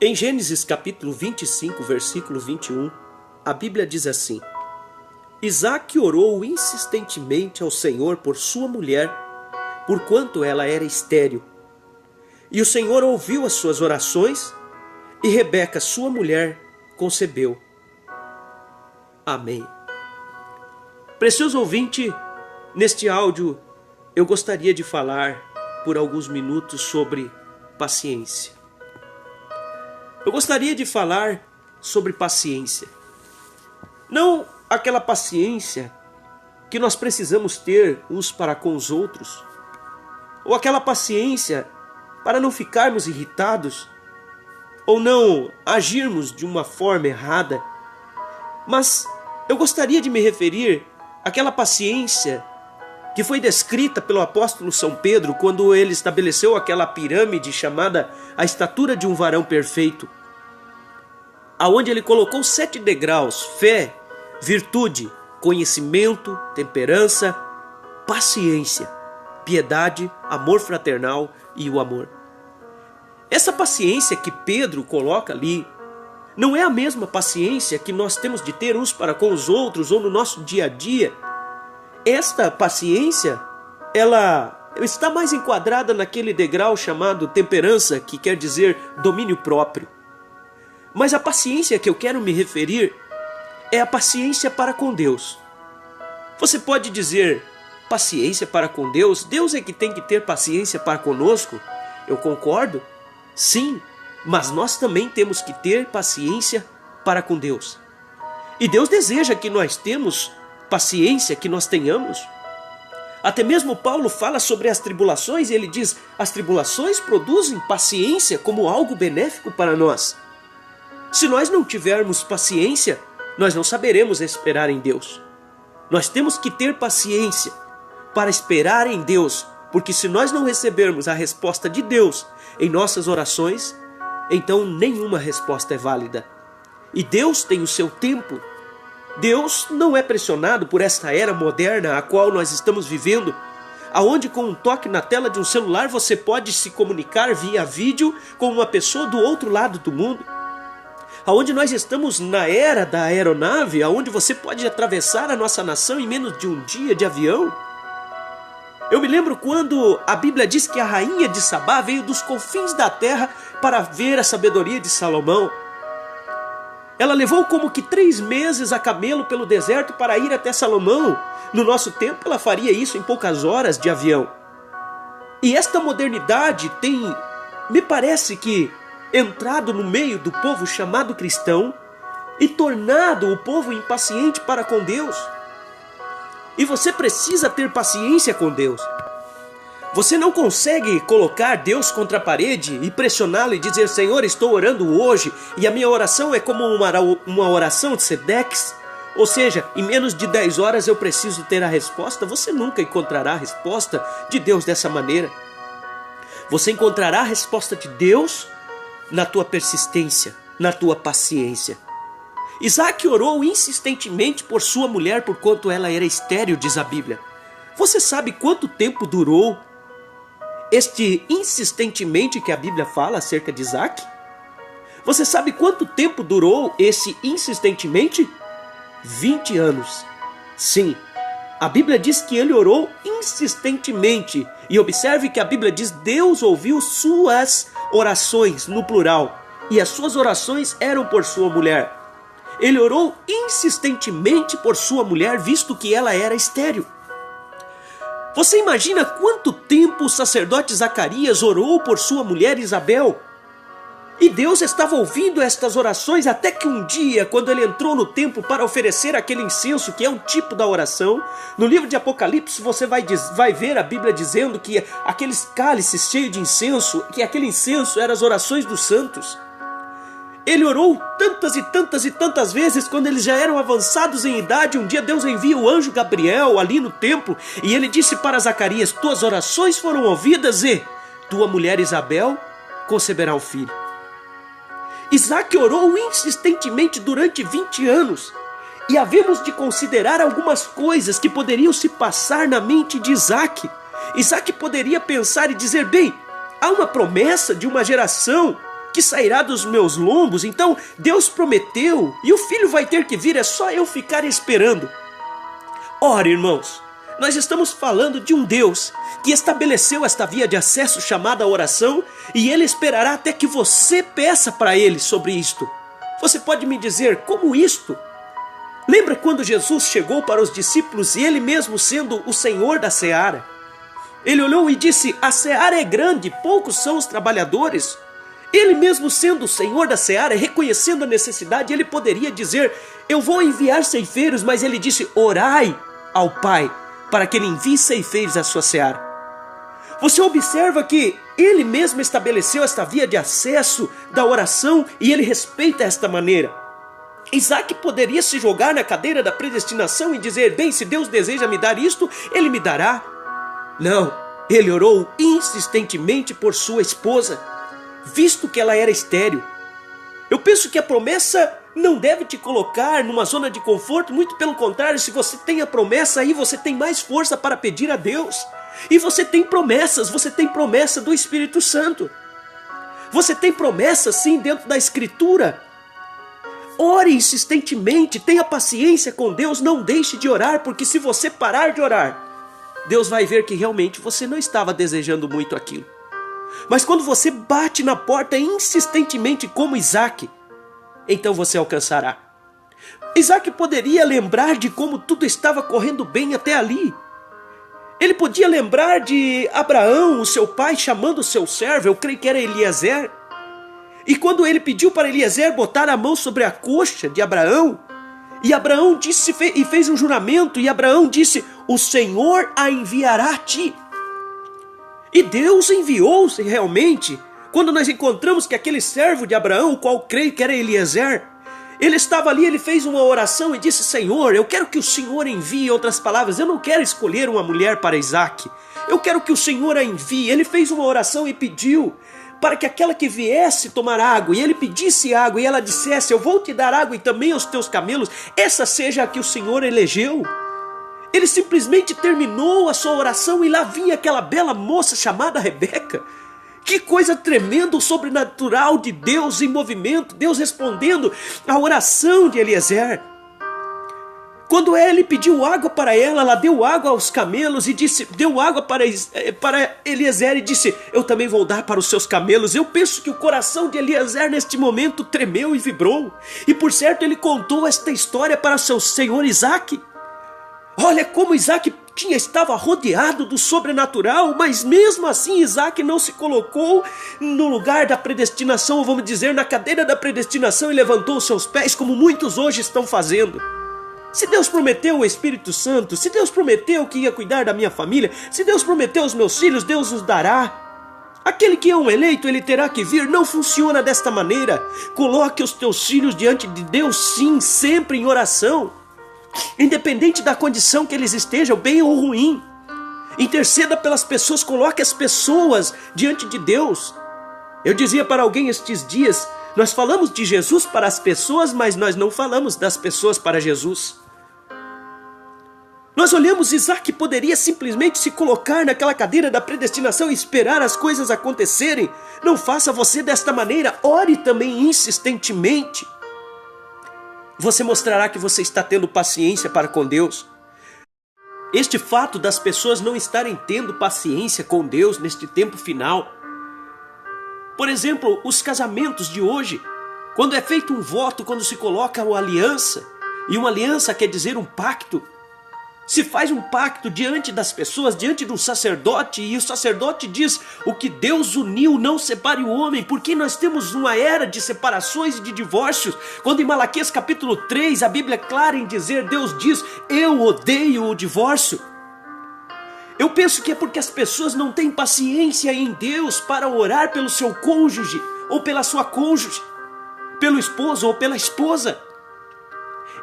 Em Gênesis capítulo 25, versículo 21, a Bíblia diz assim: Isaque orou insistentemente ao Senhor por sua mulher, porquanto ela era estéril. E o Senhor ouviu as suas orações, e Rebeca, sua mulher, concebeu. Amém. Precioso ouvinte, neste áudio eu gostaria de falar por alguns minutos sobre paciência. Eu gostaria de falar sobre paciência. Não aquela paciência que nós precisamos ter uns para com os outros, ou aquela paciência para não ficarmos irritados, ou não agirmos de uma forma errada. Mas eu gostaria de me referir àquela paciência que foi descrita pelo apóstolo São Pedro quando ele estabeleceu aquela pirâmide chamada a estatura de um varão perfeito, aonde ele colocou 7 degraus: fé, virtude, conhecimento, temperança, paciência, piedade, amor fraternal e o amor. Essa paciência que Pedro coloca ali não é a mesma paciência que nós temos de ter uns para com os outros ou no nosso dia a dia. Esta paciência, ela está mais enquadrada naquele degrau chamado temperança, que quer dizer domínio próprio. Mas a paciência que eu quero me referir é a paciência para com Deus. Você pode dizer paciência para com Deus? Deus é que tem que ter paciência para conosco? Eu concordo, sim, mas nós também temos que ter paciência para com Deus. E Deus deseja que nós temos paciência, que nós tenhamos. Até mesmo Paulo fala sobre as tribulações e ele diz: as tribulações produzem paciência como algo benéfico para nós. Se nós não tivermos paciência, nós não saberemos esperar em Deus. Nós temos que ter paciência para esperar em Deus, porque se nós não recebermos a resposta de Deus em nossas orações, então nenhuma resposta é válida. E Deus tem o seu tempo. Deus não é pressionado por esta era moderna a qual nós estamos vivendo, aonde com um toque na tela de um celular você pode se comunicar via vídeo com uma pessoa do outro lado do mundo. Aonde nós estamos na era da aeronave, aonde você pode atravessar a nossa nação em menos de um dia de avião. Eu me lembro quando a Bíblia diz que a rainha de Sabá veio dos confins da terra para ver a sabedoria de Salomão. Ela levou como que 3 meses a camelo pelo deserto para ir até Salomão. No nosso tempo ela faria isso em poucas horas de avião. E esta modernidade tem, me parece que, entrado no meio do povo chamado cristão e tornado o povo impaciente para com Deus. E você precisa ter paciência com Deus. Você não consegue colocar Deus contra a parede e pressioná-lo e dizer: Senhor, estou orando hoje e a minha oração é como uma oração de Sedex. Ou seja, em menos de 10 horas eu preciso ter a resposta. Você nunca encontrará a resposta de Deus dessa maneira. Você encontrará a resposta de Deus na tua persistência, na tua paciência. Isaque orou insistentemente por sua mulher, porquanto ela era estéril, diz a Bíblia. Você sabe quanto tempo durou este insistentemente que a Bíblia fala acerca de Isaque? Você sabe quanto tempo durou esse insistentemente? 20 anos. Sim, a Bíblia diz que ele orou insistentemente. E observe que a Bíblia diz: Deus ouviu suas orações, no plural. E as suas orações eram por sua mulher. Ele orou insistentemente por sua mulher, visto que ela era estéril. Você imagina quanto tempo o sacerdote Zacarias orou por sua mulher Isabel? E Deus estava ouvindo estas orações até que um dia, quando ele entrou no templo para oferecer aquele incenso, que é um tipo da oração, no livro de Apocalipse você vai ver a Bíblia dizendo que aqueles cálices cheios de incenso, que aquele incenso eram as orações dos santos. Ele orou tantas e tantas e tantas vezes, quando eles já eram avançados em idade. Um dia Deus envia o anjo Gabriel ali no templo e ele disse para Zacarias: tuas orações foram ouvidas e tua mulher Isabel conceberá um filho. Isaque orou insistentemente durante 20 anos. E havemos de considerar algumas coisas que poderiam se passar na mente de Isaque. Isaque poderia pensar e dizer: bem, há uma promessa de uma geração que sairá dos meus lombos. Então Deus prometeu e o filho vai ter que vir, é só eu ficar esperando. Ora, irmãos, nós estamos falando de um Deus que estabeleceu esta via de acesso chamada oração, e Ele esperará até que você peça para Ele sobre isto. Você pode me dizer, como isto? Lembra quando Jesus chegou para os discípulos e Ele mesmo sendo o Senhor da seara? Ele olhou e disse, a seara é grande, poucos são os trabalhadores. Ele mesmo sendo o Senhor da seara, reconhecendo a necessidade, Ele poderia dizer, eu vou enviar ceifeiros, mas Ele disse, orai ao Pai, para que Ele envie ceifeiros à sua seara. Você observa que Ele mesmo estabeleceu esta via de acesso da oração e Ele respeita esta maneira. Isaac poderia se jogar na cadeira da predestinação e dizer, bem, se Deus deseja me dar isto, Ele me dará. Não, ele orou insistentemente por sua esposa, visto que ela era estéril. Eu penso que a promessa não deve te colocar numa zona de conforto, muito pelo contrário, se você tem a promessa aí, você tem mais força para pedir a Deus. E você tem promessas, você tem promessa do Espírito Santo. Você tem promessa sim dentro da Escritura. Ore insistentemente, tenha paciência com Deus, não deixe de orar, porque se você parar de orar, Deus vai ver que realmente você não estava desejando muito aquilo. Mas quando você bate na porta insistentemente como Isaac, então você alcançará. Isaac poderia lembrar de como tudo estava correndo bem até ali. Ele podia lembrar de Abraão, o seu pai, chamando o seu servo, eu creio que era Eliezer. E quando ele pediu para Eliezer botar a mão sobre a coxa de Abraão, e Abraão disse e fez um juramento, e Abraão disse, o Senhor a enviará a ti. E Deus enviou-se realmente. Quando nós encontramos que aquele servo de Abraão, o qual creio que era Eliezer, ele estava ali, ele fez uma oração e disse, Senhor, eu quero que o Senhor envie, em outras palavras, eu não quero escolher uma mulher para Isaac, eu quero que o Senhor a envie. Ele fez uma oração e pediu para que aquela que viesse tomar água, e ele pedisse água, e ela dissesse, eu vou te dar água e também aos teus camelos, essa seja a que o Senhor elegeu. Ele simplesmente terminou a sua oração e lá vinha aquela bela moça chamada Rebeca. Que coisa tremenda, o sobrenatural de Deus em movimento, Deus respondendo à oração de Eliezer. Quando ele pediu água para ela deu água aos camelos e disse, deu água para Eliezer e disse, eu também vou dar para os seus camelos. Eu penso que o coração de Eliezer neste momento tremeu e vibrou. E por certo ele contou esta história para seu senhor Isaac. Olha como Isaac estava rodeado do sobrenatural, mas mesmo assim Isaac não se colocou no lugar da predestinação, ou vamos dizer, na cadeira da predestinação e levantou os seus pés, como muitos hoje estão fazendo. Se Deus prometeu o Espírito Santo, se Deus prometeu que ia cuidar da minha família, se Deus prometeu os meus filhos, Deus os dará. Aquele que é um eleito, ele terá que vir. Não funciona desta maneira. Coloque os teus filhos diante de Deus, sim, sempre em oração. Independente da condição que eles estejam, bem ou ruim. Interceda pelas pessoas, coloque as pessoas diante de Deus. Eu dizia para alguém estes dias, nós falamos de Jesus para as pessoas, mas nós não falamos das pessoas para Jesus. Nós olhamos, Isaac poderia simplesmente se colocar naquela cadeira da predestinação e esperar as coisas acontecerem. Não faça você desta maneira, ore também insistentemente. Você mostrará que você está tendo paciência para com Deus. Este fato das pessoas não estarem tendo paciência com Deus neste tempo final. Por exemplo, os casamentos de hoje, quando é feito um voto, quando se coloca uma aliança, e uma aliança quer dizer um pacto, se faz um pacto diante das pessoas, diante de um sacerdote, e o sacerdote diz, o que Deus uniu não separe o homem, porque nós temos uma era de separações e de divórcios, quando em Malaquias capítulo 3, a Bíblia é clara em dizer, Deus diz, eu odeio o divórcio. Eu penso que é porque as pessoas não têm paciência em Deus para orar pelo seu cônjuge, ou pela sua cônjuge, pelo esposo ou pela esposa.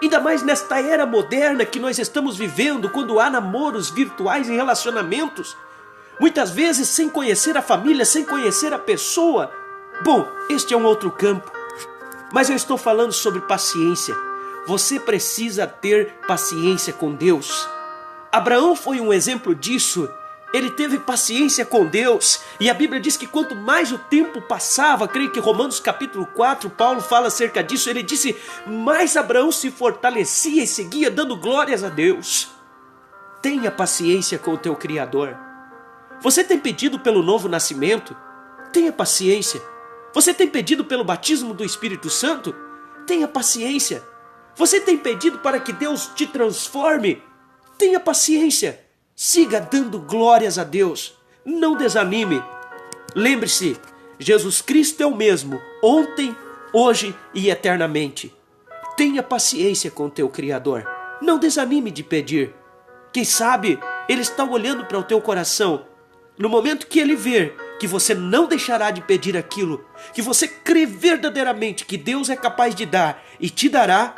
Ainda mais nesta era moderna que nós estamos vivendo, quando há namoros virtuais e relacionamentos, muitas vezes sem conhecer a família, sem conhecer a pessoa. Bom, este é um outro campo, mas eu estou falando sobre paciência. Você precisa ter paciência com Deus. Abraão foi um exemplo disso. ele teve paciência com Deus, e a Bíblia diz que quanto mais o tempo passava, creio que Romanos capítulo 4, Paulo fala acerca disso, ele disse, mais Abraão se fortalecia e seguia dando glórias a Deus. Tenha paciência com o teu Criador. Você tem pedido pelo novo nascimento? Tenha paciência. Você tem pedido pelo batismo do Espírito Santo? Tenha paciência. Você tem pedido para que Deus te transforme? Tenha paciência. Siga dando glórias a Deus. Não desanime. Lembre-se, Jesus Cristo é o mesmo, ontem, hoje e eternamente. Tenha paciência com o teu Criador. Não desanime de pedir. Quem sabe Ele está olhando para o teu coração. No momento que Ele ver que você não deixará de pedir aquilo, que você crê verdadeiramente que Deus é capaz de dar e te dará,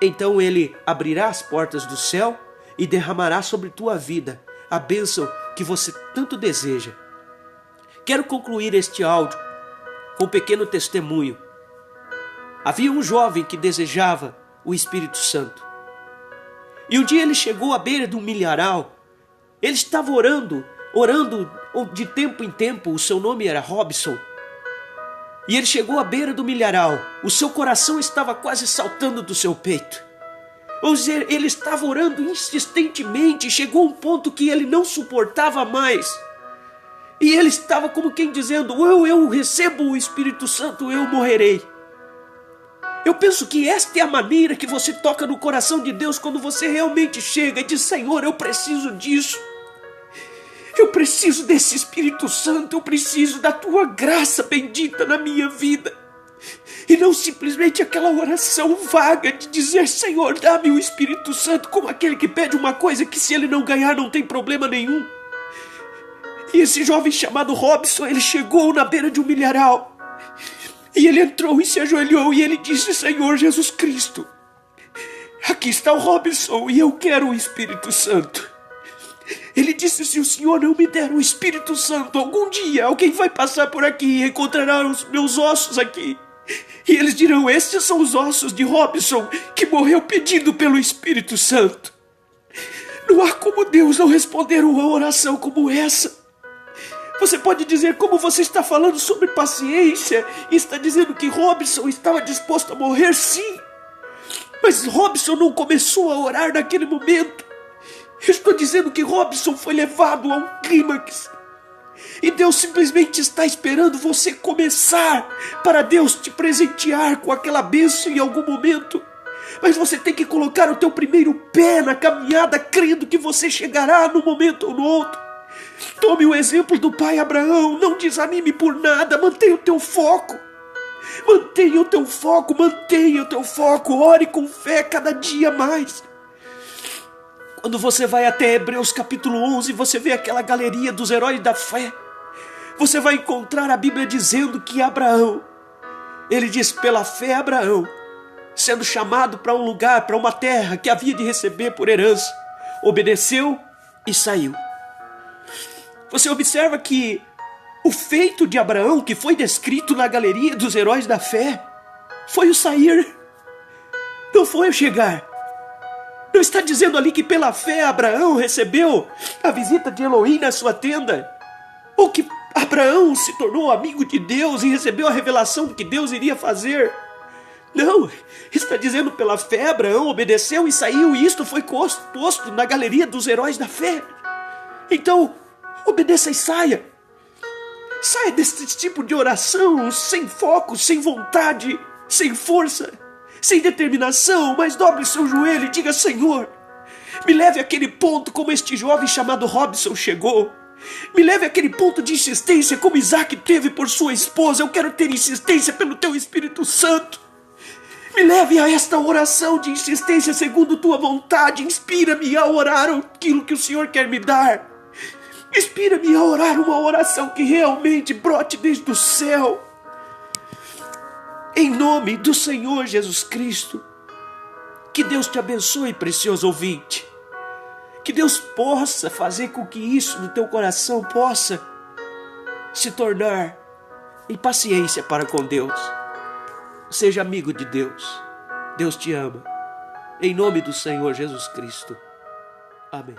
então Ele abrirá as portas do céu e derramará sobre tua vida a bênção que você tanto deseja. Quero concluir este áudio com um pequeno testemunho. Havia um jovem que desejava o Espírito Santo. E um dia ele chegou à beira de um milharal. Ele estava orando de tempo em tempo. O seu nome era Robson. E ele chegou à beira do milharal. O seu coração estava quase saltando do seu peito. Ou seja, ele estava orando insistentemente. Chegou a um ponto que ele não suportava mais. E ele estava como quem dizendo, eu recebo o Espírito Santo, eu morrerei. Eu penso que esta é a maneira que você toca no coração de Deus quando você realmente chega e diz, Senhor, eu preciso disso. Eu preciso desse Espírito Santo, eu preciso da tua graça bendita na minha vida. E não simplesmente aquela oração vaga de dizer, Senhor, dá-me o Espírito Santo, como aquele que pede uma coisa que se ele não ganhar não tem problema nenhum. E esse jovem chamado Robson, ele chegou na beira de um milharal. E ele entrou e se ajoelhou e ele disse, Senhor Jesus Cristo, aqui está o Robson e eu quero o Espírito Santo. Ele disse, se o Senhor não me der o Espírito Santo, algum dia alguém vai passar por aqui e encontrará os meus ossos aqui. E eles dirão, estes são os ossos de Robson, que morreu pedindo pelo Espírito Santo. Não há como Deus não responder uma oração como essa. Você pode dizer como você está falando sobre paciência e está dizendo que Robson estava disposto a morrer, sim. Mas Robson não começou a orar naquele momento. Eu estou dizendo que Robson foi levado a um clímax. E Deus simplesmente está esperando você começar para Deus te presentear com aquela bênção em algum momento. Mas você tem que colocar o teu primeiro pé na caminhada, crendo que você chegará num momento ou no outro. Tome o exemplo do pai Abraão, não desanime por nada, mantenha o teu foco. Mantenha o teu foco, mantenha o teu foco, ore com fé cada dia mais. Quando você vai até Hebreus capítulo 11, você vê aquela galeria dos heróis da fé. Você vai encontrar a Bíblia dizendo que Abraão, ele diz, pela fé Abraão, sendo chamado para um lugar, para uma terra que havia de receber por herança, obedeceu e saiu. Você observa que o feito de Abraão, que foi descrito na galeria dos heróis da fé, foi o sair, não foi o chegar. Não está dizendo ali que pela fé Abraão recebeu a visita de Elohim na sua tenda, ou que Abraão se tornou amigo de Deus e recebeu a revelação do que Deus iria fazer. Não, está dizendo pela fé Abraão obedeceu e saiu, e isto foi posto na galeria dos heróis da fé. Então, obedeça e saia. Saia desse tipo de oração sem foco, sem vontade, sem força, sem determinação, mas dobre seu joelho e diga, Senhor, me leve àquele ponto como este jovem chamado Robson chegou. Me leve àquele ponto de insistência como Isaac teve por sua esposa. Eu quero ter insistência pelo teu Espírito Santo. Me leve a esta oração de insistência segundo tua vontade. Inspira-me a orar aquilo que o Senhor quer me dar. Inspira-me a orar uma oração que realmente brote desde o céu. Em nome do Senhor Jesus Cristo, que Deus te abençoe, precioso ouvinte. Que Deus possa fazer com que isso no teu coração possa se tornar em paciência para com Deus. Seja amigo de Deus. Deus te ama. Em nome do Senhor Jesus Cristo. Amém.